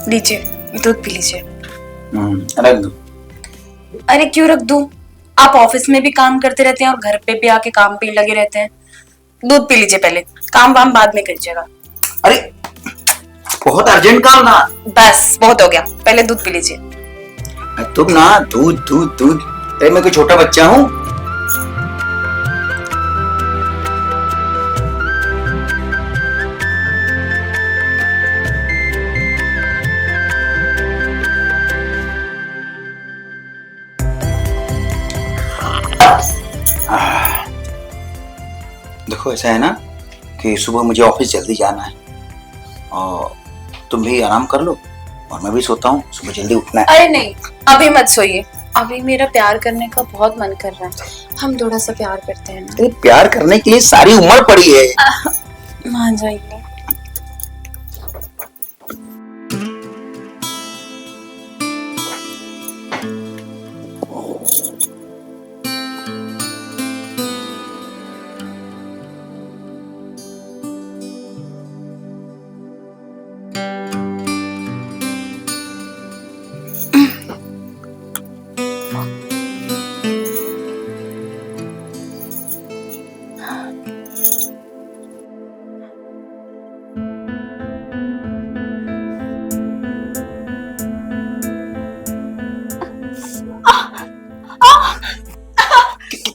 लीजिए दूध पी लीजिए। रख दो। अरे क्यों रख दूं? आप ऑफिस में भी काम करते रहते हैं और घर पे भी आके काम पे लगे रहते हैं। दूध पी लीजिए पहले, काम वाम बाद में कीजिएगा। अरे बहुत अर्जेंट काम था। बस बहुत हो गया, पहले दूध पी लीजिए। तुम ना दूध दूध दूध, अरे मैं कोई छोटा बच्चा हूँ? देखो ऐसा है ना कि सुबह मुझे ऑफिस जल्दी जाना है और तुम भी आराम कर लो और मैं भी सोता हूँ, सुबह जल्दी उठना है। अरे नहीं, अभी मत सोइए, अभी मेरा प्यार करने का बहुत मन कर रहा है। हम थोड़ा सा प्यार करते हैं ना। अरे प्यार करने के लिए सारी उम्र पड़ी है। मान जाइए।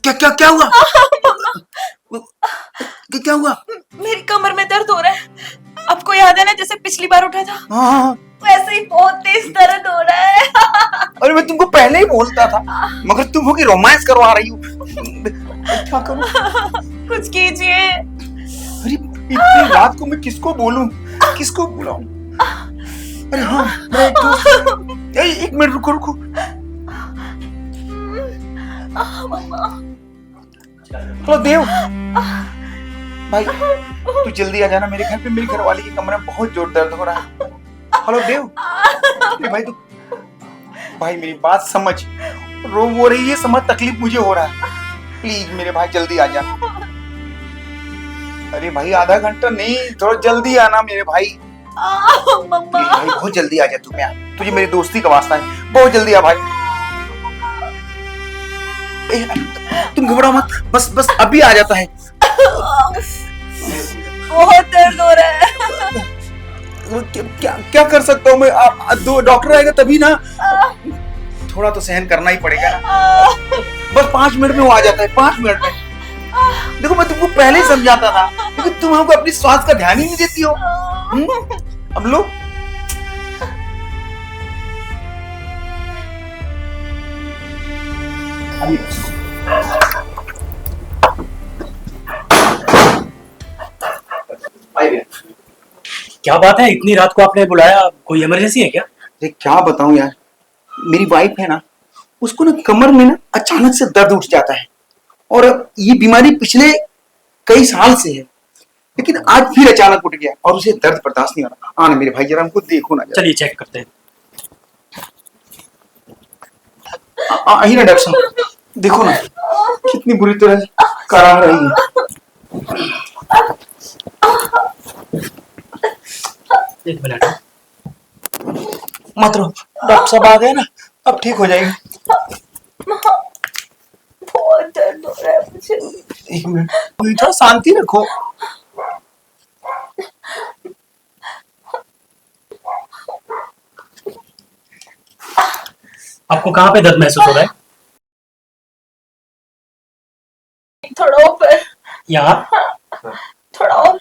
क्या क्या क्या हुआ? क्या हुआ? मेरी कमर में दर्द हो रहा है। आपको याद है ना जैसे पिछली बार उठा था? हाँ। वैसे ही बहुत तेज दर्द हो रहा है। अरे मैं तुमको पहले ही बोलता था, मगर तुम हो कि रोमांस करवा रही हो। क्या करूं? कुछ कीजिए। अरे इतनी रात को मैं किसको बोलूं, किसको बुलाऊं? अरे हाँ, मैं एक मिनट रुको रुको। हेलो देव भाई, तू जल्दी आ जाना मेरे घर पे, मेरी घरवाली की कमर में बहुत जोर दर्द हो रहा है। हेलो देव भाई, तू भाई मेरी बात समझ, रो वो रही है समझ, तकलीफ मुझे हो रहा है, प्लीज मेरे भाई जल्दी आ जा। अरे भाई आधा घंटा नहीं, थोड़ा जल्दी आना मेरे भाई। प्लीज भाई बहुत जल्दी आ जा तू, मैं तुझे मेरी दोस्ती का वास्ता है, बहुत जल्दी आ भाई। तुम घबराओ मत, बस बस अभी आ जाता है। बहुत दर्द हो रहा है। क्या क्या कर सकता हूँ मैं? दो डॉक्टर आएगा तभी ना, थोड़ा तो सहन करना ही पड़ेगा ना। बस 5 मिनट में वो आ जाता है, 5 मिनट में। देखो मैं तुमको पहले ही समझाता था, लेकिन तुम हमको अपनी स्वास्थ्य का ध्यान ही नहीं देती हो। अब लो। क्या बात है, इतनी रात को आपने बुलाया? कोई इमरजेंसी है क्या? अरे क्या बताऊं यार, मेरी वाइफ है ना, उसको ना कमर में ना अचानक से दर्द उठ जाता है, और ये बीमारी पिछले कई साल से है, लेकिन आज फिर अचानक उठ गया और उसे दर्द बर्दाश्त नहीं हो रहा। आना मेरे भाई, जरा हमको देखो ना। चलिए चेक करते हैं। आइए ना डॉक्टर साहब, देखो ना कितनी बुरी तरह कराह रही है। एक मिनट। मत रो, डॉक्टर साहब आ गए ना, अब ठीक हो जाएगी। बहुत दर्द हो रहा है मुझे। एक मिनट, थोड़ा शांति रखो। आपको कहाँ पे दर्द महसूस हो रहा है? थोड़ा ऊपर। यहाँ? थोड़ा और।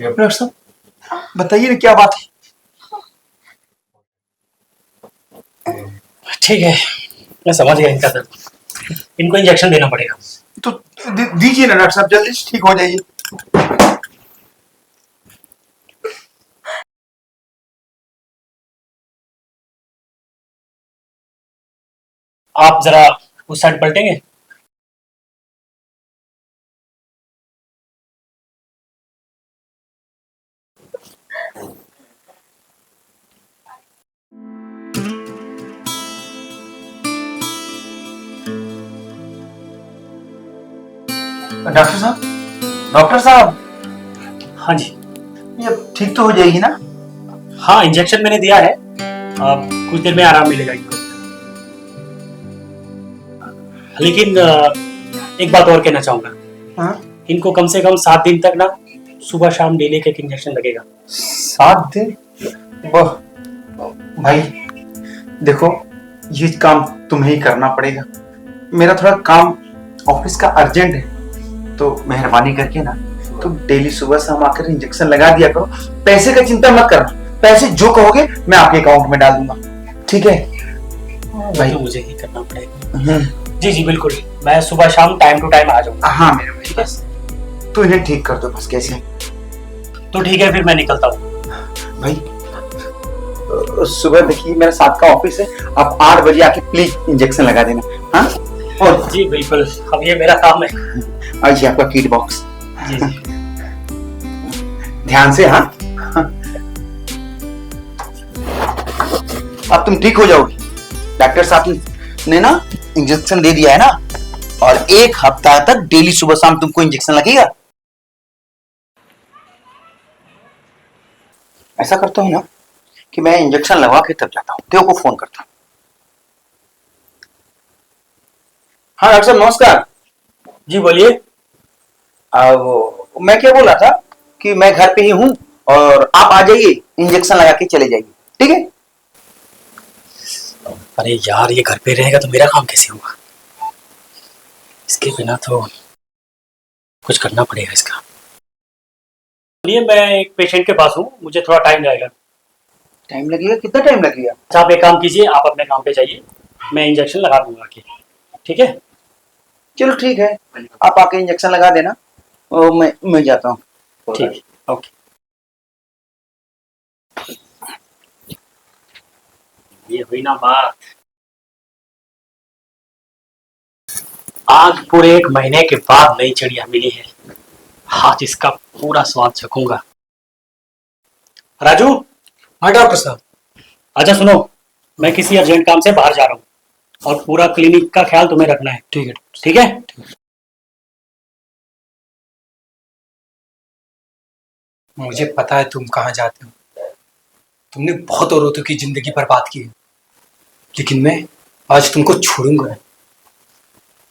डॉक्टर साहब बताइए ना क्या बात है? ठीक है, मैं समझ गया इनका दर्द। इनको इंजेक्शन देना पड़ेगा। तो दीजिए ना डॉक्टर साहब, जल्दी ठीक हो जाइए। आप जरा उस साइड पलटेंगे? डॉक्टर साहब, डॉक्टर साहब, हाँ जी। ये ठीक तो हो जाएगी ना? हाँ, इंजेक्शन मैंने दिया है, अब कुछ देर में आराम मिलेगा इनको। लेकिन एक बात और कहना चाहूंगा, हाँ? इनको कम से कम 7 दिन तक ना सुबह शाम डेली एक इंजेक्शन लगेगा। 7 दिन? वाह भाई, देखो ये काम तुम्हें ही करना पड़ेगा। मेरा थोड़ा काम ऑफिस का अर्जेंट है, तो मेहरबानी करके ना तुम डेली सुबह शाम आकर इंजेक्शन लगा दिया करो। पैसे का चिंता मत करना, पैसे जो कहोगे मैं आपके अकाउंट में डाल दूंगा, ठीक है भाई? तो मुझे ही करना पड़ेगा। जी जी बिल्कुल, मैं सुबह शाम टाइम टू टाइम आ जाऊंगा। हाँ मेरे भाई, बस तो इन्हें ठीक कर दो बस। कैसे? तो ठीक है, फिर मैं निकलता हूँ भाई। सुबह देखिए मेरा 7 का ऑफिस है, आप 8 बजे आके प्लीज इंजेक्शन लगा देना। हाँ? और जी बिल्कुल, अब ये मेरा काम है। आइए आपका किट बॉक्स। जी जी। ध्यान से। हाँ, अब तुम ठीक हो जाओगे। डॉक्टर साहब ने ना इंजेक्शन दे दिया है ना, और 1 हफ्ता तक डेली सुबह शाम तुमको इंजेक्शन लगेगा। ऐसा करता हूँ ना कि मैं इंजेक्शन लगवा के तब जाता हूँ, तेरे को फोन करता हूँ। हाँ डॉक्टर साहब नमस्कार। जी बोलिए। मैं क्या बोल रहा था कि मैं घर पे ही हूँ और आप आ जाइए, इंजेक्शन लगा के चले जाइए, ठीक है? अरे यार, ये घर पे रहेगा तो मेरा काम कैसे होगा? इसके बिना तो कुछ करना पड़ेगा इसका। चलिए, मैं एक पेशेंट के पास हूँ, मुझे थोड़ा टाइम लगेगा। टाइम लगेगा? कितना टाइम लगेगा? अच्छा, आप एक काम कीजिए, आप अपने काम पे जाइए, मैं इंजेक्शन लगा दूंगा आके, ठीक है? चलो ठीक है, आप आके इंजेक्शन लगा देना और मैं जाता हूँ। ठीक है, ओके। ये हुई ना बात। आज पूरे 1 महीने के बाद नई चिड़िया मिली है, आज इसका पूरा स्वाद चखूंगा। राजू। हाँ डॉक्टर साहब। अच्छा सुनो, मैं किसी अर्जेंट काम से बाहर जा रहा हूँ और पूरा क्लिनिक का ख्याल तुम्हें रखना है। ठीक है। ठीक है? मुझे पता है तुम कहाँ जाते हो, तुमने बहुत औरतों की जिंदगी बर्बाद की है, लेकिन मैं आज तुमको छोड़ूंगा नहीं।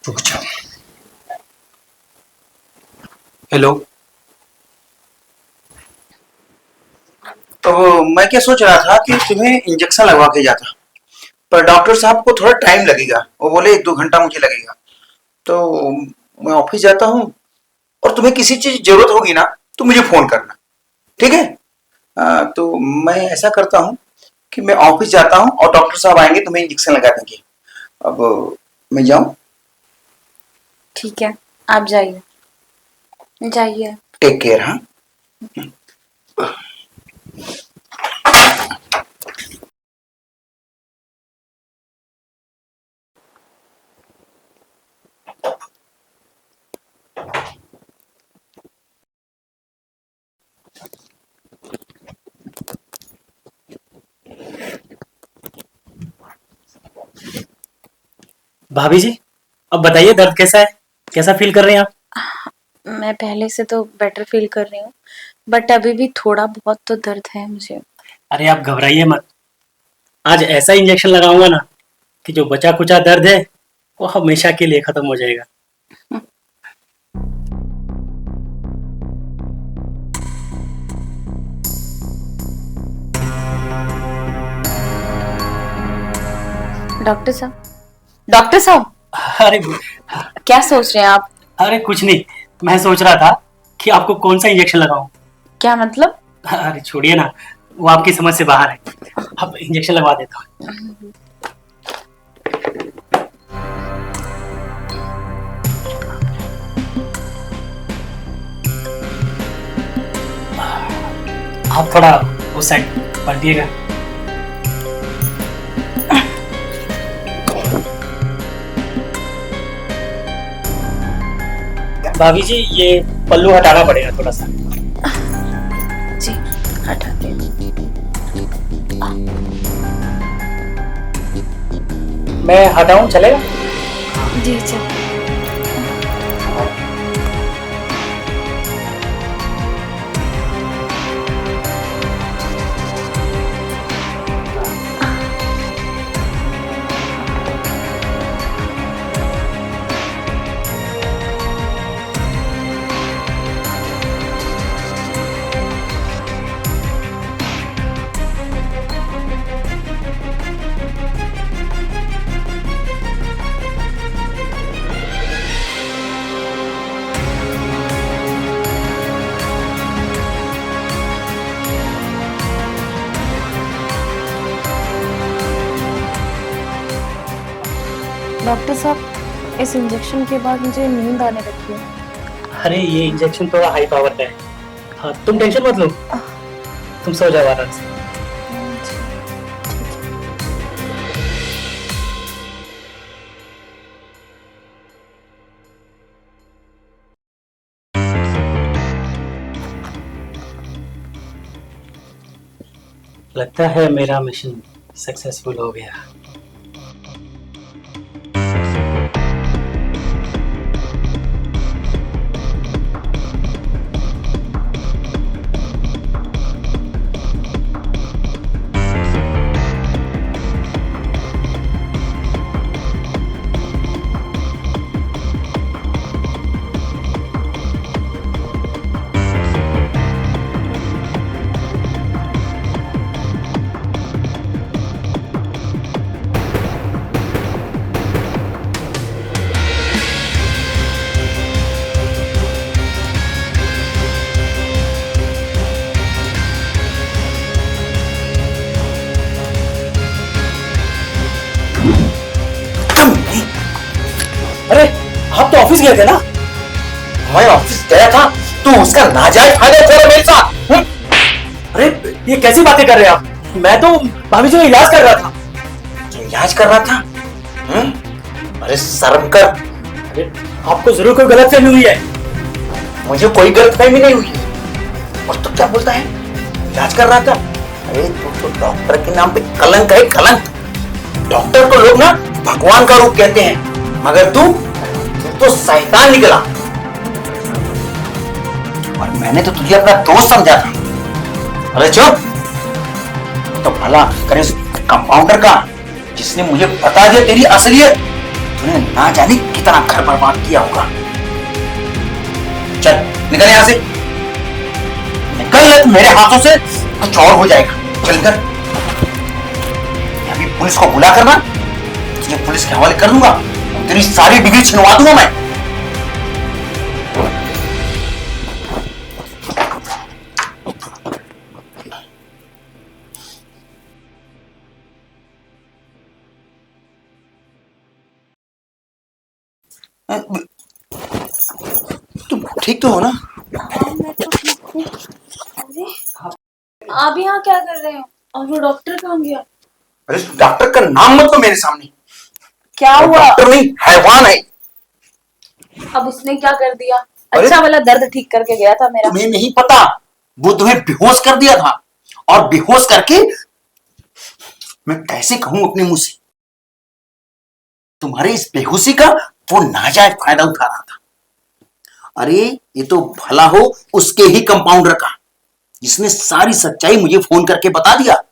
रुक जाओ। हेलो। तो मैं क्या सोच रहा था कि तुम्हें इंजेक्शन लगवा के जाता, पर डॉक्टर साहब को थोड़ा टाइम लगेगा, वो बोले 1-2 घंटा मुझे लगेगा। तो मैं ऑफिस जाता हूँ, और तुम्हें किसी चीज की जरूरत होगी ना तो मुझे फोन करना, ठीक है? तो मैं ऐसा करता हूँ कि मैं ऑफिस जाता हूँ और डॉक्टर साहब आएंगे, तुम्हें इंजेक्शन लगा देंगे। अब मैं जाऊँ? ठीक है, आप जाइए जाइए। Take care. हाँ। भाभी जी, अब बताइए दर्द कैसा है, कैसा फील कर रहे हैं आप? मैं पहले से तो बेटर फील कर रही हूँ, बट अभी भी थोड़ा बहुत तो दर्द है मुझे। अरे आप घबराइए मत, आज ऐसा इंजेक्शन लगाऊंगा ना कि जो बचा कुचा दर्द है वो हमेशा के लिए खत्म हो जाएगा। डॉक्टर साहब, डॉक्टर साहब, अरे क्या सोच रहे हैं आप? अरे कुछ नहीं, मैं सोच रहा था कि आपको कौन सा इंजेक्शन लगाऊं। क्या मतलब? अरे छोड़िए ना, वो आपकी समझ से बाहर है। अब इंजेक्शन लगवा देता हूँ। आप थोड़ा उस साइड पलटिएगा। भाभी जी, ये पल्लू हटाना पड़ेगा थोड़ा सा। जी हटाते हैं। मैं हटाऊं, चलेगा? जी चल। डॉक्टर साहब, इस इंजेक्शन के बाद मुझे नींद आने लगी है। अरे ये इंजेक्शन थोड़ा हाई पावर का है। हाँ, तुम टेंशन मत लो, तुम सो जाओ आराम से। लगता है मेरा मिशन सक्सेसफुल हो गया। अरे आप तो ऑफिस गए थे ना? मैं ऑफिस गया था तो उसका नाजायज फायदा उठा रहा मेरे साथ। अरे ये कैसी बातें कर रहे हैं आप? मैं तो भाभी जी का इलाज कर रहा था। तो इलाज कर रहा था? अरे शर्म कर। अरे आपको जरूर कोई गलतफहमी हुई है। मुझे कोई गलतफहमी नहीं हुई है। और तू क्या बोलता है? इलाज कर रहा था? अरे तू तो डॉक्टर के नाम पे कलंक है, कलंक। डॉक्टर को लोग ना भगवान का रूप कहते हैं, मगर तू तो शैतान निकला। और मैंने तो तुझे अपना दोस्त समझा था। अरे चुप। तो भला करे उस कंपाउंडर का जिसने मुझे बता दिया तेरी असलियत। तूने ना जाने कितना घर बर्बाद किया होगा। चल निकल यहां से, निकल ले, मेरे हाथों से कुछ और हो जाएगा। चल कर, अभी पुलिस को बुला करना, तुझे पुलिस के हवाले कर दूंगा, तेरी सारी डिग्री छिनवा दूंगा मैं। तुम ठीक तो हो ना? मैं तो ठीक हूँ। अरे आप यहाँ क्या कर रहे हो? और वो डॉक्टर कहाँ गया? अरे डॉक्टर का नाम मत लो मेरे सामने। क्या हुआ? डॉक्टर नहीं, हैवान है। अब उसने क्या कर दिया? अरे अच्छा वाला दर्द ठीक करके गया था मेरा। तुम्हें नहीं पता, वो तुम्हें बेहोश कर दिया था। और बेहोश करके मैं कैसे कहूं अपने मुंह से, तुम्हारे इस बेहोशी का वो नाजायज फायदा उठा रहा था। अरे ये तो भला हो उसके ही कंपाउंडर का, जिसने सारी सच्चाई मुझे फोन करके बता दिया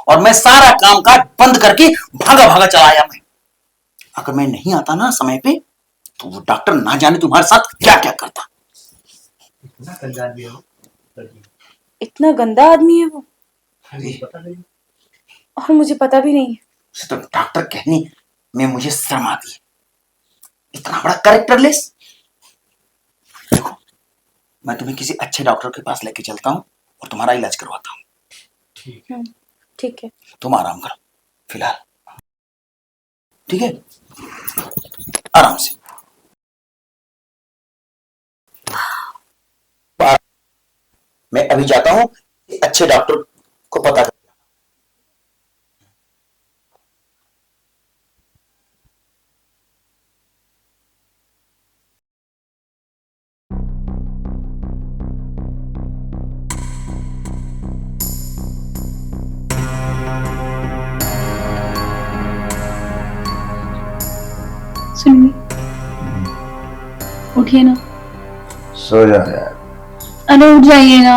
और मैं सारा काम काज बंद करके भागा भागा चला आया। मैं अगर मैं नहीं आता ना समय पे तो वो डॉक्टर ना जाने तुम्हारे साथ क्या क्या करता। इतना गंदा आदमी है वो, अरे और मुझे पता भी नहीं है। उसे तो डॉक्टर कहने में मुझे शर्म आती है, इतना बड़ा कैरेक्टरलेस। देखो मैं तुम्हें किसी अच्छे डॉक्टर के पास लेके चलता हूँ और तुम्हारा इलाज करवाता हूँ। ठीक है, तुम आराम करो फिलहाल, ठीक है? आराम से। मैं अभी जाता हूँ अच्छे डॉक्टर को पता कर। सुनिए, उठिए ना। सो जा यार। अरे उठ जाइए ना।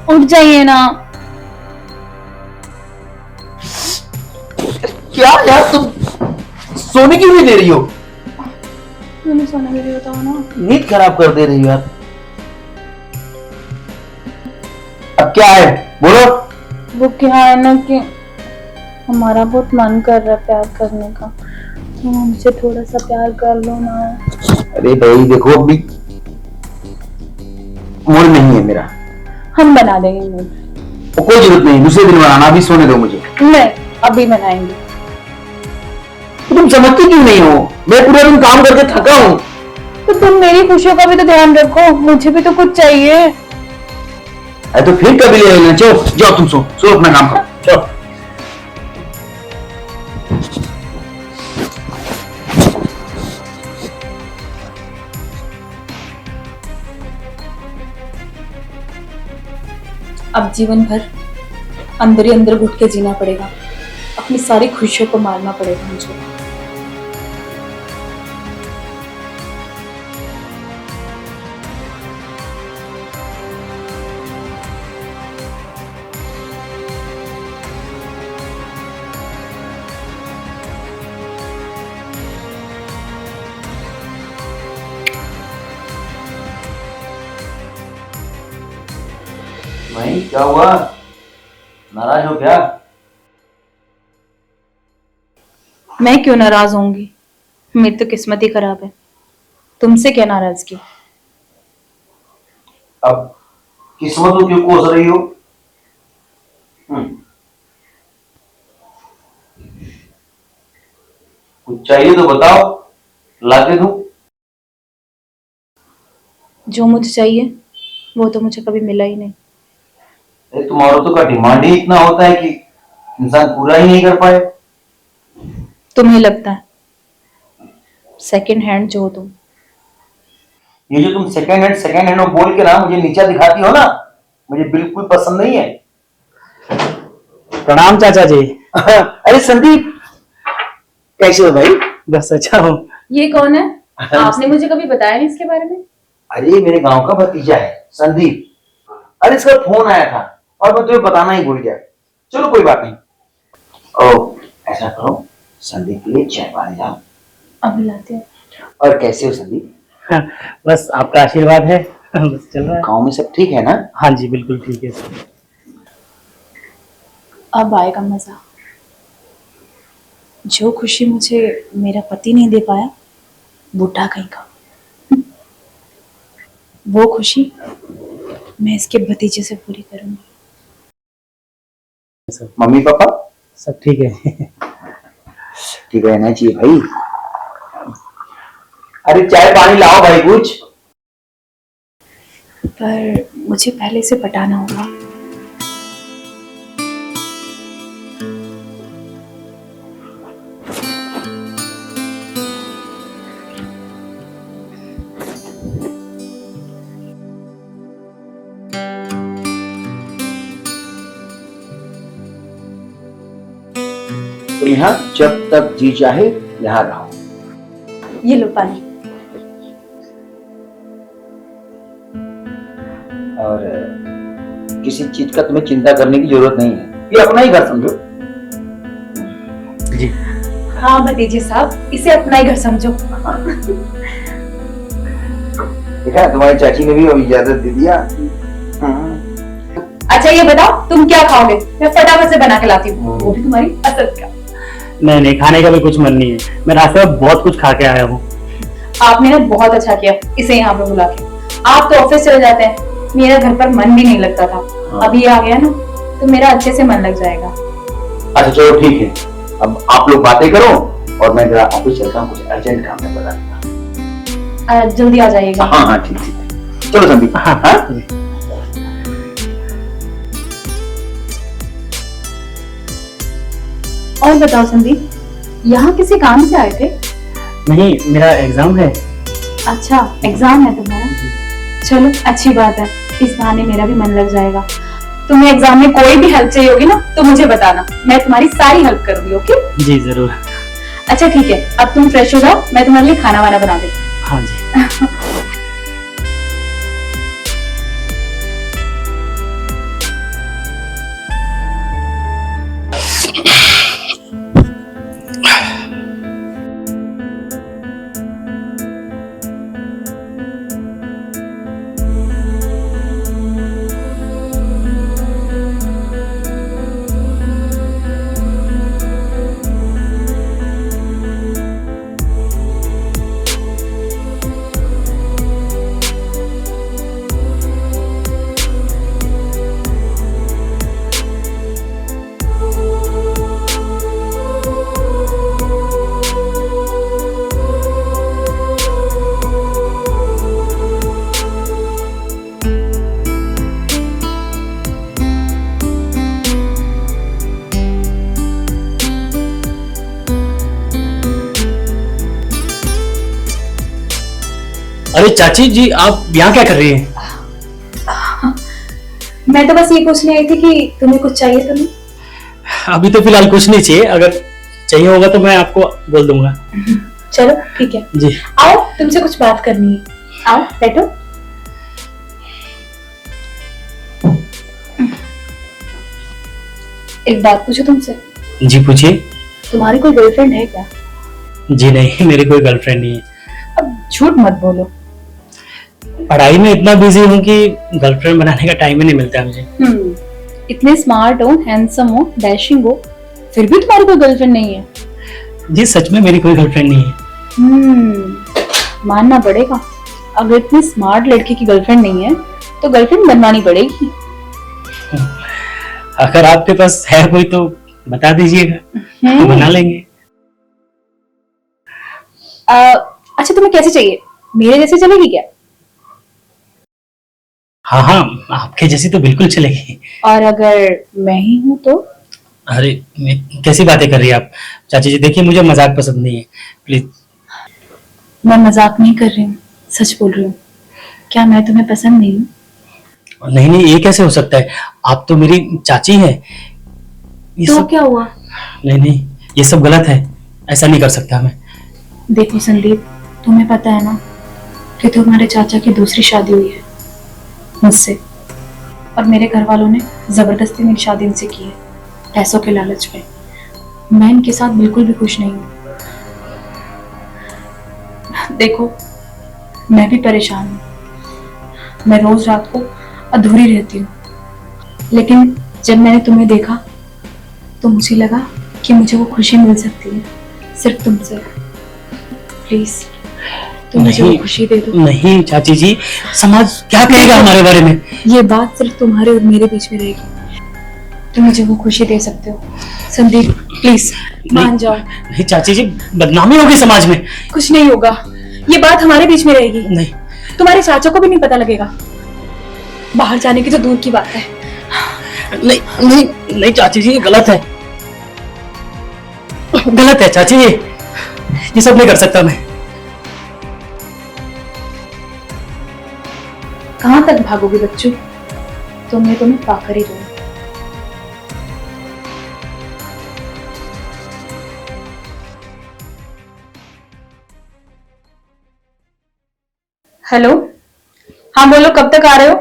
उठ जाइए ना। क्या यार तुम सोने क्यों नहीं दे रही हो? मैंने सोने के लिए बताओ ना। नींद खराब कर दे रही हो यार। अब क्या है बोलो? वो क्या है ना कि हमारा बहुत मन कर रहा है प्यार करने का, तो हमसे थोड़ा सा प्यार कर लो ना। अरे भाई देखो अभी मूड नहीं है मेरा। हम बना देंगे मूड। वो कोई जरूरत नहीं, दूसरे दिन बनाना, अभी सोने दो मुझे। नहीं, अभी बनाएंगे। तो तुम समझती क्यों नहीं हो? मैं पूरा दिन काम करके थका हूँ। तो तुम मेरी खुशियों का भी तो ध्यान रखो, मुझे भी तो कुछ चाहिए। अरे तो फिर कभी ले लेना। चलो जाओ, तुम सो सो, अपना काम करो, चलो। अब जीवन भर अंदर ही अंदर घुट के जीना पड़ेगा, अपनी सारी खुशियों को मारना पड़ेगा मुझे। भाई क्या हुआ, नाराज हो क्या? मैं क्यों नाराज होंगी? मेरी तो किस्मत ही खराब है, तुमसे क्या नाराजगी। अब किस्मत क्यों कोस रही हो? कुछ चाहिए तो बताओ, लाके दूं। जो मुझे चाहिए वो तो मुझे कभी मिला ही नहीं। तुम औरतों का डिमांड ही इतना होता है कि इंसान पूरा ही नहीं कर पाए। तुम्हें लगता है सेकंड हैंड जो हो तुम। ये जो तुम सेकंड हैंड बोल के ना मुझे नीचा दिखाती हो ना, मुझे बिल्कुल पसंद नहीं है। प्रणाम चाचा जी। अरे संदीप, कैसे हो भाई? बस अच्छा हूँ। ये कौन है? आपने मुझे कभी बताया नहीं इसके बारे में। अरे मेरे गांव का भतीजा है संदीप। अरे इसका फोन आया था और मैं तुम्हें बताना ही भूल गया। चलो कोई बात नहीं। ओ ऐसा करो, संदीप के लिए चाय पानी जाओ। अब लाते हैं। और कैसे हो संदीप? बस आपका आशीर्वाद है, बस चल रहा है। गांव में सब ठीक है ना? हाँ जी बिल्कुल ठीक है सर। अब आएगा मजा। जो खुशी मुझे मेरा पति नहीं दे पाया, बूढ़ा कहीं का, वो खुशी मैं इसके भतीजे से पूरी करूंगी। मम्मी पापा सब ठीक है। ठीक रहना चाहिए भाई। अरे चाय पानी लाओ भाई कुछ। पर मुझे पहले से पटाना होगा। तुम यहाँ जब तक जी चाहे यहाँ रहो। ये लो पानी। और किसी चीज का तुम्हें चिंता करने की जरूरत नहीं है, ये अपना ही घर समझो। जी हाँ भतीजे साहब, इसे अपना ही घर समझो। देखा तुम्हारी चाची ने भी अब इजाजत दे दिया। अच्छा ये बताओ तुम क्या खाओगे? मैं फटाफट से बना के लाती हूँ, वो भी तुम्हारी पसंद का। नहीं नहीं, खाने का भी कुछ मन नहीं है, मैं रास्ते में बहुत कुछ खा के आया हूँ। आपने ना बहुत अच्छा किया इसे यहाँ पे बुला के। आप तो ऑफिस चले जाते हैं, मेरा घर पर मन भी नहीं लगता था। अभी ये आ गया ना तो मेरा अच्छे से मन लग जाएगा। अच्छा चलो ठीक है, अब आप लोग बातें करो और मैं जरा ऑफिस चलता हूँ, कुछ अर्जेंट काम है बताना। जल्दी आ जाइएगा। हाँ हाँ ठीक है, चलो संदीप। हाँ हाँ और बताओ संदीप, यहाँ किसी काम से आए थे? नहीं, मेरा एग्जाम है। अच्छा एग्जाम है तुम्हारा, चलो अच्छी बात है, इस बहाने मेरा भी मन लग जाएगा। तुम्हें एग्जाम में कोई भी हेल्प चाहिए होगी ना तो मुझे बताना, मैं तुम्हारी सारी हेल्प करूंगी। ओके जी जरूर। अच्छा ठीक है, अब तुम फ्रेश हो जाओ, मैं तुम्हारे लिए खाना वाना बना देती हूँ। हाँ जी। अरे चाची जी, आप यहाँ क्या कर रही हैं? मैं तो बस ये पूछने आई थी कि तुम्हें कुछ चाहिए तो नहीं। अभी तो फिलहाल कुछ नहीं चाहिए, अगर चाहिए होगा तो मैं आपको बोल दूंगा। चलो ठीक है, जी। आओ तुमसे कुछ बात करनी है। आओ बैठो। एक बात पूछो तुमसे, जी पूछिए। तुम्हारी कोई गर्लफ्रेंड है क्या? जी नहीं, मेरी कोई गर्लफ्रेंड नहीं है। अब झूठ मत बोलो। पढ़ाई में इतना बिजी हूँ कि गर्लफ्रेंड बनाने का टाइम ही नहीं मिलता है मुझे। इतने स्मार्ट हो, हैंडसम हो, डैशिंग हो, फिर भी तुम्हारी कोई गर्लफ्रेंड नहीं है? जी सच में मेरी कोई गर्लफ्रेंड नहीं है। मानना पड़ेगा, अगर इतनी स्मार्ट लड़की की गर्लफ्रेंड नहीं है तो गर्लफ्रेंड बनवानी पड़ेगी। अगर आपके पास है कोई तो बता दीजिएगा, बना लेंगे। अच्छा तुम्हें कैसे चाहिए, मेरे जैसे चलेगी क्या? हाँ हाँ, आपके जैसी तो बिल्कुल चलेगी। और अगर मैं ही हूँ तो? अरे कैसी बातें कर रही है आप चाची जी? देखिए मुझे मजाक पसंद नहीं है, प्लीज। मैं मजाक नहीं कर रही हूँ, सच बोल रही हूँ। क्या मैं तुम्हें पसंद नहीं हूँ? नहीं नहीं, ये कैसे हो सकता है? आप तो मेरी चाची हैं। ये तो सब क्या हुआ? नहीं नहीं, ये सब गलत है, ऐसा नहीं कर सकता मैं। देखो संदीप, तुम्हें पता है ना कि तुम्हारे चाचा की दूसरी शादी हुई है मुझसे, और मेरे घर वालों ने जबरदस्ती मेरी शादी इनसे की है, पैसों के लालच में। मैं इनके साथ बिल्कुल भी खुश नहीं हूँ। देखो मैं भी परेशान हूँ, मैं रोज रात को अधूरी रहती हूँ, लेकिन जब मैंने तुम्हें देखा तो मुझे लगा कि मुझे वो खुशी मिल सकती है सिर्फ तुमसे। प्लीज तुम मुझे वो खुशी दे दो। नहीं चाची जी, समाज क्या कहेगा हमारे बारे में? ये बात सिर्फ तुम्हारे और मेरे बीच में रहेगी, तुम मुझे वो खुशी दे सकते हो। संदीप प्लीज मान जाओ। नहीं चाची जी, बदनामी होगी समाज में। कुछ नहीं होगा, ये बात हमारे बीच में रहेगी। नहीं, तुम्हारे चाचा को भी नहीं पता लगेगा, बाहर जाने की तो दूर की बात है। नहीं नहीं नहीं चाची जी, ये गलत है, गलत है चाची जी, ये सब नहीं कर सकता मैं। कहां तक भागोगे बच्चों, तुम्हें तो मैं पाकर ही दूं। हेलो, हाँ बोलो, कब तक आ रहे हो?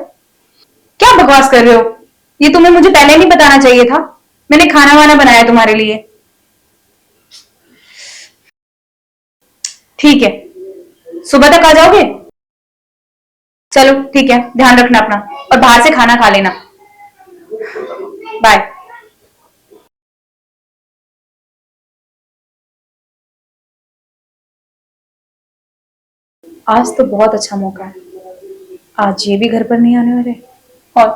क्या बकवास कर रहे हो? ये तुम्हें मुझे पहले नहीं बताना चाहिए था, मैंने खाना वाना बनाया तुम्हारे लिए। ठीक है, सुबह तक आ जाओगे? चलो ठीक है, ध्यान रखना अपना, और बाहर से खाना खा लेना। बाय। आज तो बहुत अच्छा मौका है, आज ये भी घर पर नहीं आने वाले, और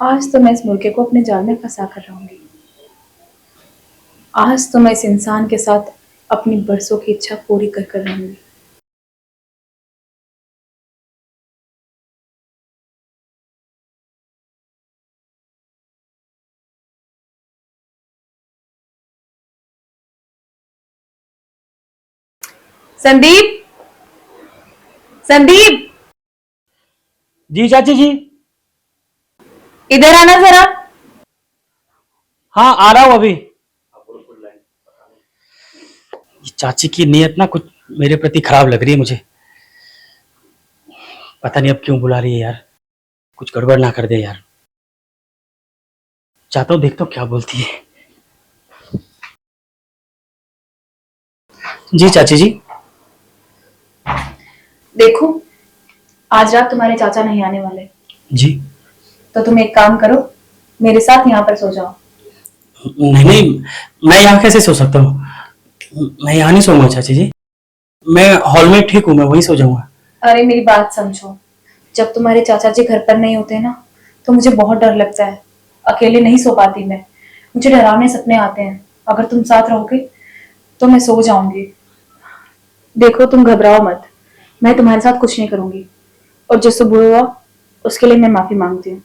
आज तो मैं इस मुर्गे को अपने जाल में फंसा कर रहूंगी। आज तो मैं इस इंसान के साथ अपनी बरसों की इच्छा पूरी कर कर रहूंगी। संदीप, संदीप जी चाची जी। इधर आना जरा। हाँ आ रहा हूँ अभी। ये चाची की नीयत ना कुछ मेरे प्रति खराब लग रही है मुझे, पता नहीं अब क्यों बुला रही है यार, कुछ गड़बड़ ना कर दे यार। चाहता हूँ, देखता हूँ क्या बोलती है। जी चाची जी। देखो आज रात तुम्हारे चाचा नहीं आने वाले, जी। तो तुम एक काम करो, मेरे साथ यहाँ पर सो जाओ। नहीं नहीं, मैं यहाँ कैसे सो सकता हूँ? मैं यहाँ नहीं सोऊंगा चाची जी, मैं हॉल में ठीक हूँ, मैं वहीं सो जाऊंगा। अरे मेरी बात समझो, जब तुम्हारे चाचा जी घर पर नहीं होते ना तो मुझे बहुत डर लगता है, अकेले नहीं सो पाती मैं, मुझे डरावने सपने आते हैं। अगर तुम साथ रहोगे तो मैं सो जाऊंगी। देखो तुम घबराओ मत, मैं तुम्हारे साथ कुछ नहीं करूंगी, और जो सुबह हुआ उसके लिए मैं माफी मांगती हूँ।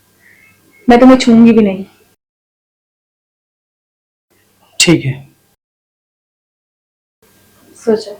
मैं तुम्हें छूंगी भी नहीं। ठीक है। सो जाओ।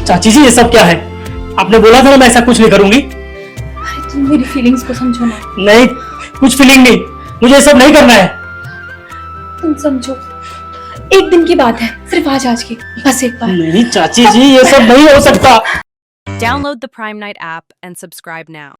चाची जी ये सब क्या है? आपने बोला था ना मैं ऐसा कुछ नहीं करूंगी। अरे तुम मेरी फीलिंग्स को समझो ना। नहीं, कुछ फीलिंग नहीं, मुझे ये सब नहीं करना है। तुम समझो, एक दिन की बात है, सिर्फ आज की, बस एक बार। नहीं चाची जी ये सब नहीं हो सकता। Download the Prime Night app and subscribe now.